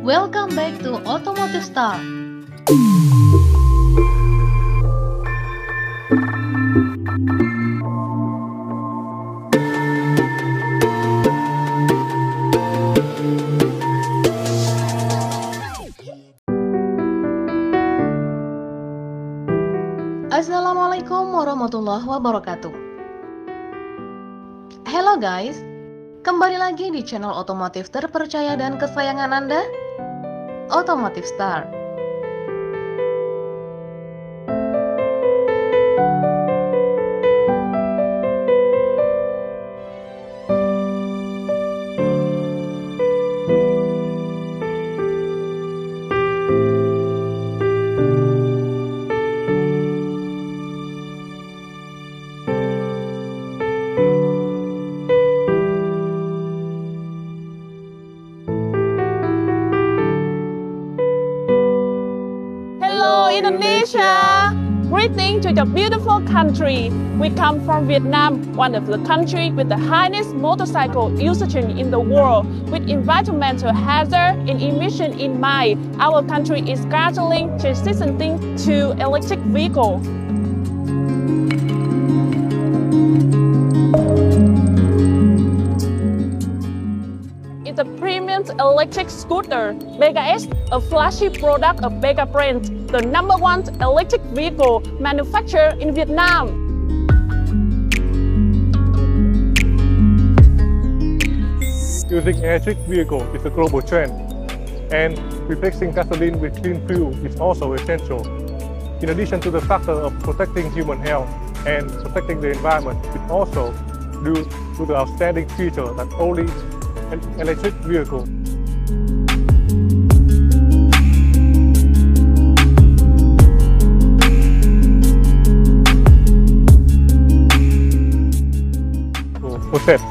Welcome back to Automotive Star. Assalamualaikum warahmatullahi wabarakatuh. Hello guys, kembali lagi di channel otomotif terpercaya dan kesayangan Anda, Automotive Star. Indonesia! Greeting to your beautiful country. We come from Vietnam, one of the countries with the highest motorcycle usage in the world. With environmental hazard and emission in mind, our country is gradually transitioning to electric vehicle. It's a premium electric scooter, Mega S, a flashy product of Mega brand, the #1 electric vehicle manufacturer in Vietnam. Using electric vehicle is a global trend, and replacing gasoline with clean fuel is also essential. In addition to the factor of protecting human health and protecting the environment, it also due to the outstanding feature that only an electric vehicle. What's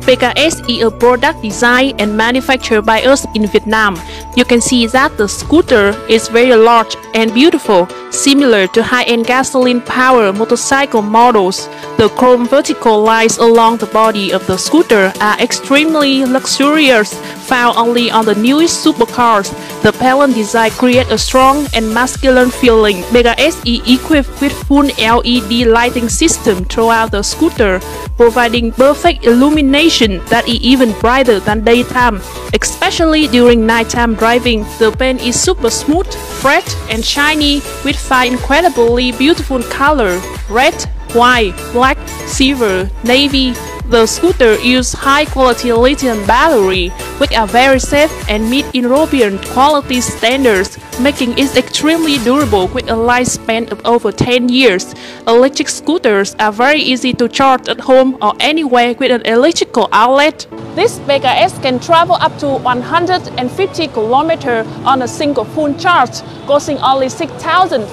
Mega S is a product designed and manufactured by us in Vietnam. You can see that the scooter is very large and beautiful, similar to high-end gasoline-powered motorcycle models. The chrome vertical lines along the body of the scooter are extremely luxurious, found only on the newest supercars. The pattern design creates a strong and masculine feeling. Mega S is equipped with full LED lighting system throughout the scooter, providing perfect illumination that is even brighter than daytime, especially during nighttime driving. The paint is super smooth, fresh and shiny with 5 incredibly beautiful colors: red, white, black, silver, navy. The scooter uses high-quality lithium battery, which are very safe and meet European quality standards, making it extremely durable with a lifespan of over 10 years. Electric scooters are very easy to charge at home or anywhere with an electrical outlet. This Mega S can travel up to 150 km on a single full charge, costing only 6,500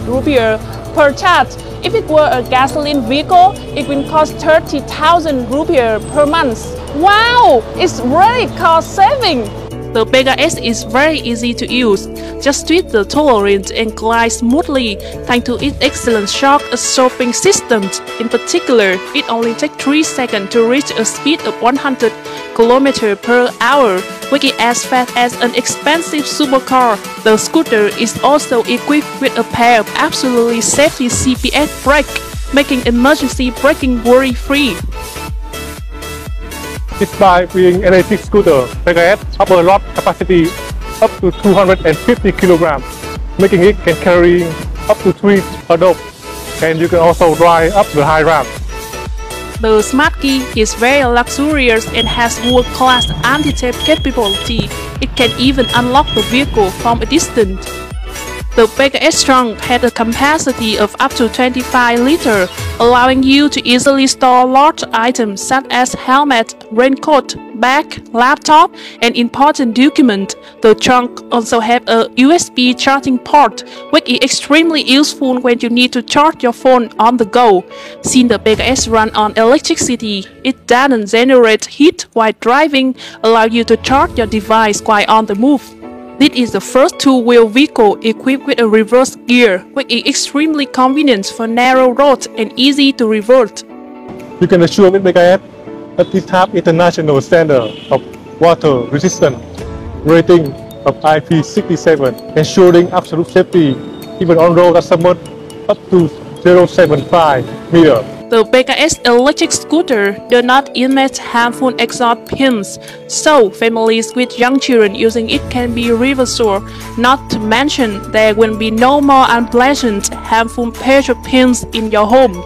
rupiah per charge. If it were a gasoline vehicle, it will cost 30,000 rupiah per month. Wow! It's really cost saving! The Mega S is very easy to use. Just twist the tolerance and glide smoothly thanks to its excellent shock absorbing system. In particular, it only takes 3 seconds to reach a speed of 100 km per hour, which is as fast as an expensive supercar. The scooter is also equipped with a pair of absolutely safety CPS brakes, making emergency braking worry-free. Despite being an electric scooter, Mega S offers a load capacity up to 250 kg, making it can carry up to 3 adults, and you can also drive up the high ramp. The Smart Key is very luxurious and has world-class anti-theft capability. It can even unlock the vehicle from a distance. The Mega S trunk has a capacity of up to 25 liters, allowing you to easily store large items such as helmet, raincoat, bag, laptop, and important documents. The trunk also has a USB charging port, which is extremely useful when you need to charge your phone on the go. Since the Mega S runs on electricity, it doesn't generate heat while driving, allowing you to charge your device while on the move. This is the first two-wheel vehicle equipped with a reverse gear, which is extremely convenient for narrow roads and easy to revert. You can assure with Mega S that it has international standard of water resistance rating of IP67, ensuring absolute safety even on road azimuth up to 0.75 meter. The BKS electric scooter do not emit harmful exhaust fumes, so families with young children using it can be reassured. Not to mention, there will be no more unpleasant, harmful petrol fumes in your home.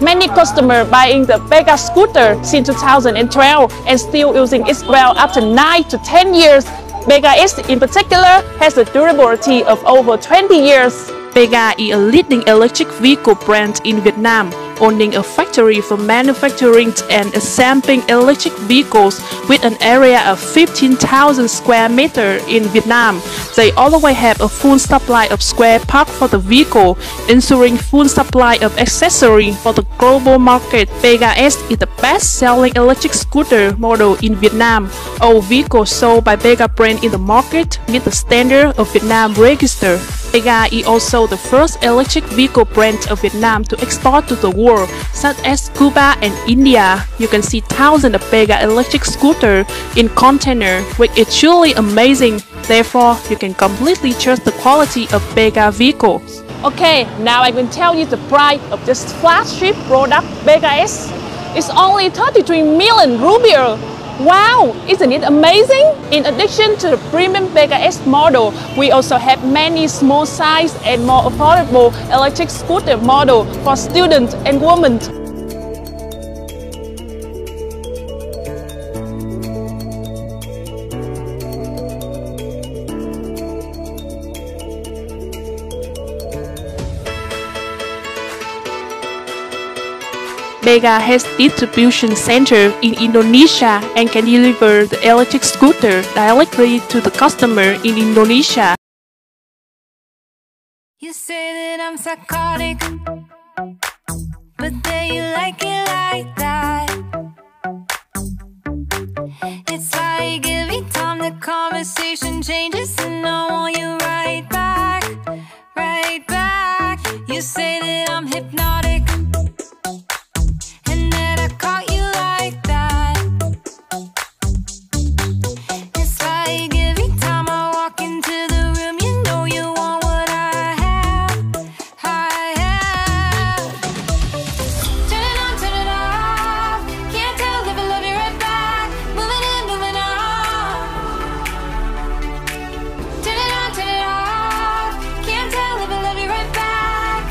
Many customers buying the BKS scooter since 2012 and still using it well after 9 to 10 years. BKS in particular has a durability of over 20 years. BKS is a leading electric vehicle brand in Vietnam, owning a factory for manufacturing and assembling electric vehicles with an area of 15,000 square meters in Vietnam. They always have a full supply of spare parts for the vehicle, ensuring full supply of accessories for the global market. BKS is the best-selling electric scooter model in Vietnam. All vehicles sold by BKS brand in the market meet the standard of Vietnam register. BKS is also the first electric vehicle brand of Vietnam to export to the world, such as Cuba and India. You can see thousands of BKS electric scooters in container, which is truly amazing. Therefore, you can completely trust the quality of BKS vehicles. Okay, now I will tell you the price of this flagship product BKS. It's only 33 million rupiah. Wow, isn't it amazing? In addition to the premium BKS model, we also have many small size and more affordable electric scooter model for students and women. BKS has distribution center in Indonesia and can deliver the electric scooter directly to the customer in Indonesia. You say that I'm psychotic, but then you like it like that. It's like every time the conversation changes and I want you right back, right back. You say that I'm hypnotic, and that I caught you like that. It's like every time I walk into the room, you know you want what I have, I have. Turn it on, turn it off. Can't tell if I love you right back. Moving in, moving on. Turn it on, turn it off. Can't tell if I love you right back,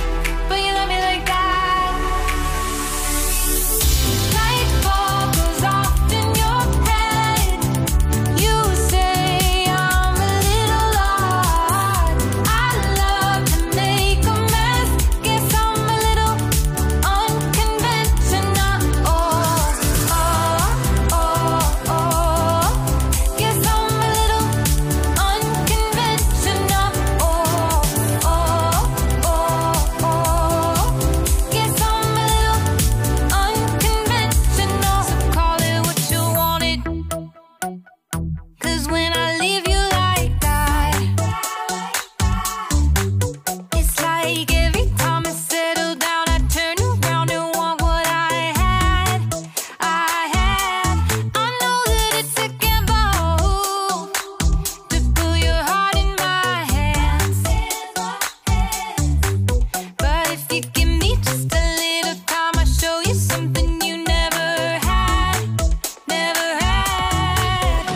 but you love me like that. Light bulb goes off in your head. You say I'm a little odd. I love to make a mess. Guess I'm a little unconventional. Guess I'm a little unconventional. Guess I'm a little unconventional. So call it what you wanted, 'cause when I leave you like that, it's like every time I settle down, I turn around and want what I had, I had. I know that it's a gamble to put your heart in my hands, but if you give me just a little time, I'll show you something you never had, never had.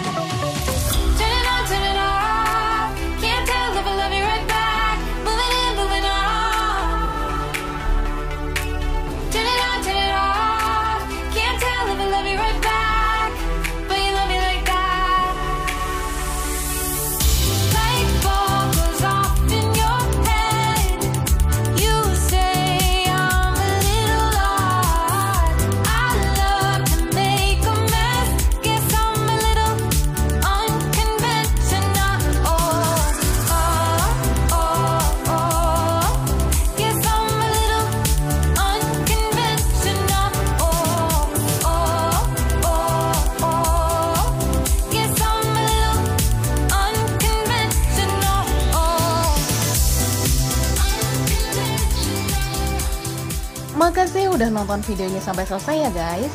Turn it on, turn it off. Can't tell if I love you right back. Moving in, moving on. Turn it on, turn it off. Can't tell if I love you right back, but you love me like that. Light bulb goes off in your head. You say I'm a little odd. I love to make a mess. Guess I'm a little unconventional. Guess I'm a little unconventional. Guess I'm a little unconventional. Makasih udah nonton videonya sampai selesai ya guys.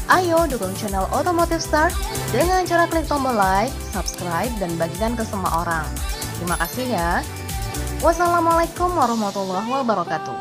Ayo dukung channel Automotive Star dengan cara klik tombol like, subscribe, dan bagikan ke semua orang. Terima kasih ya. Wassalamualaikum warahmatullahi wabarakatuh.